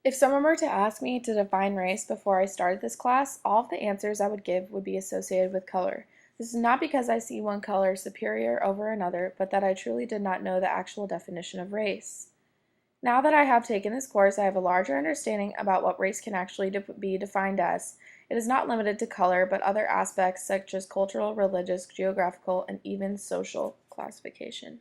If someone were to ask me to define race before I started this class, all of the answers I would give would be associated with color. This is not because I see one color superior over another, but that I truly did not know the actual definition of race. Now that I have taken this course, I have a larger understanding about what race can actually be defined as. It is not limited to color, but other aspects such as cultural, religious, geographical, and even social classification.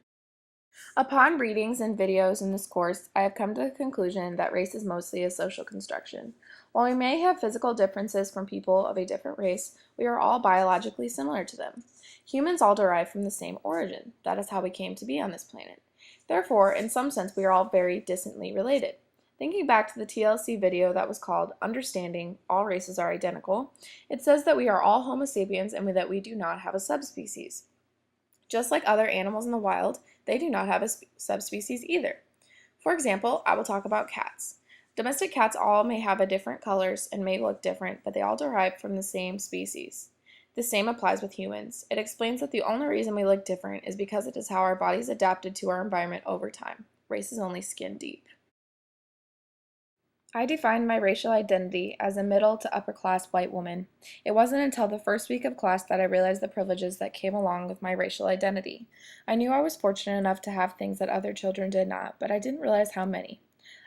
Upon readings and videos in this course, I have come to the conclusion that race is mostly a social construction. While we may have physical differences from people of a different race, we are all biologically similar to them. Humans all derive from the same origin. That is how we came to be on this planet. Therefore, in some sense, we are all very distantly related. Thinking back to the TLC video that was called Understanding All Races Are Identical, it says that we are all Homo sapiens and that we do not have a subspecies. Just like other animals in the wild, they do not have a subspecies either. For example, I will talk about cats. Domestic cats all may have different colors and may look different, but they all derive from the same species. The same applies with humans. It explains that the only reason we look different is because it is how our bodies adapted to our environment over time. Race is only skin deep. I defined my racial identity as a middle to upper class white woman. It wasn't until the first week of class that I realized the privileges that came along with my racial identity. I knew I was fortunate enough to have things that other children did not, but I didn't realize how many.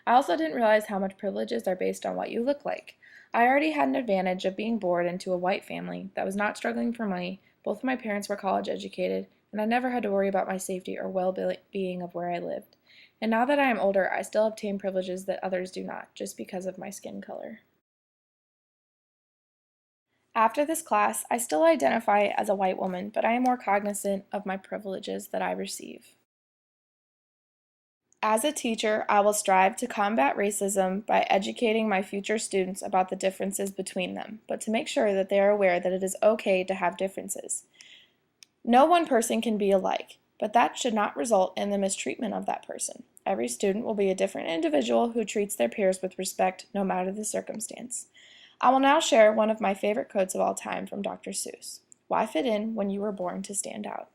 I also didn't realize how much privileges are based on what you look like. I already had an advantage of being born into a white family that was not struggling for money. Both of my parents were college educated, and I never had to worry about my safety or well-being of where I lived. And now that I am older, I still obtain privileges that others do not, just because of my skin color. After this class, I still identify as a white woman, but I am more cognizant of my privileges that I receive. As a teacher, I will strive to combat racism by educating my future students about the differences between them, but to make sure that they are aware that it is okay to have differences. No one person can be alike, but that should not result in the mistreatment of that person. Every student will be a different individual who treats their peers with respect, no matter the circumstance. I will now share one of my favorite quotes of all time from Dr. Seuss. Why fit in when you were born to stand out?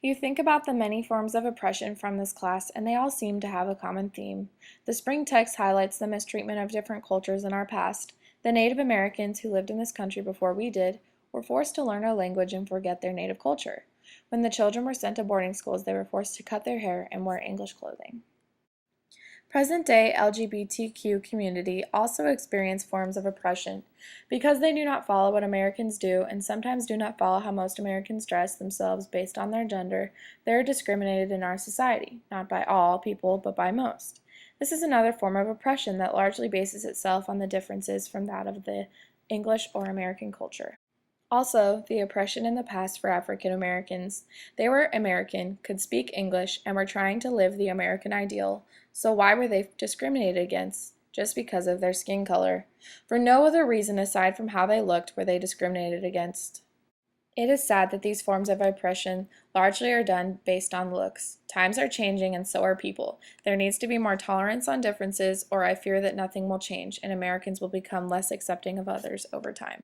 You think about the many forms of oppression from this class, and they all seem to have a common theme. The spring text highlights the mistreatment of different cultures in our past. The Native Americans who lived in this country before we did were forced to learn our language and forget their native culture. When the children were sent to boarding schools, they were forced to cut their hair and wear English clothing. Present-day LGBTQ community also experience forms of oppression. Because they do not follow what Americans do and sometimes do not follow how most Americans dress themselves based on their gender, they are discriminated in our society, not by all people, but by most. This is another form of oppression that largely bases itself on the differences from that of the English or American culture. Also, the oppression in the past for African Americans. They were American, could speak English, and were trying to live the American ideal, so why were they discriminated against? Just because of their skin color. For no other reason aside from how they looked were they discriminated against. It is sad that these forms of oppression largely are done based on looks. Times are changing and so are people. There needs to be more tolerance on differences, or I fear that nothing will change and Americans will become less accepting of others over time.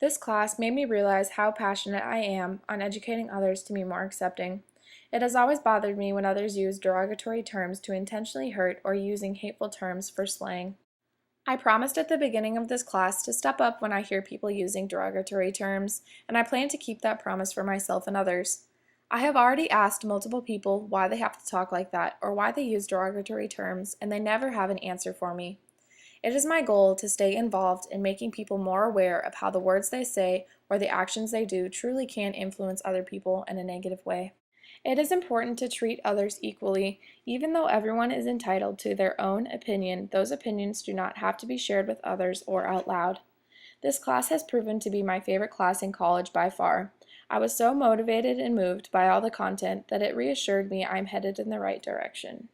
This class made me realize how passionate I am on educating others to be more accepting. It has always bothered me when others use derogatory terms to intentionally hurt or using hateful terms for slang. I promised at the beginning of this class to step up when I hear people using derogatory terms, and I plan to keep that promise for myself and others. I have already asked multiple people why they have to talk like that or why they use derogatory terms, and they never have an answer for me. It is my goal to stay involved in making people more aware of how the words they say or the actions they do truly can influence other people in a negative way. It is important to treat others equally. Even though everyone is entitled to their own opinion, those opinions do not have to be shared with others or out loud. This class has proven to be my favorite class in college by far. I was so motivated and moved by all the content that it reassured me I'm headed in the right direction.